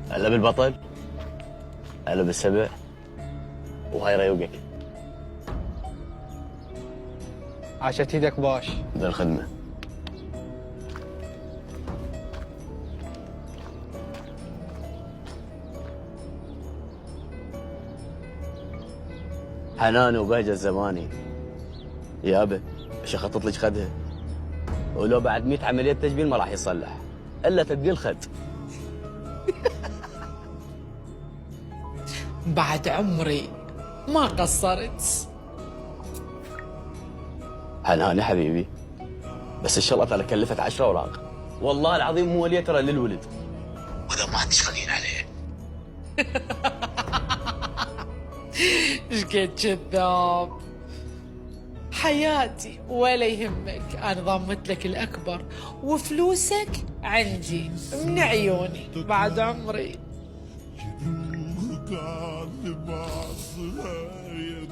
هلا بالبطل، هلا بالسبع، وهاي ريوقك. عاشت ايدك باش. ذا الخدمة. حنان وبهجة الزماني يابا، ايش اخطط لك خدها، ولو بعد 100 عملية تجميل ما راح يصلح الا تبقي الخد. بعد عمري ما قصرت. حنان يا حبيبي، بس الشغلة ترى كلفت 10 اوراق، والله العظيم مو وليه ترى للولد، واذا ما تشتغلين عليه. ايش قد كذاب. حياتي ولا يهمك، انا ضمت لك الاكبر وفلوسك عندي من عيوني بعد عمري. قال ما صغير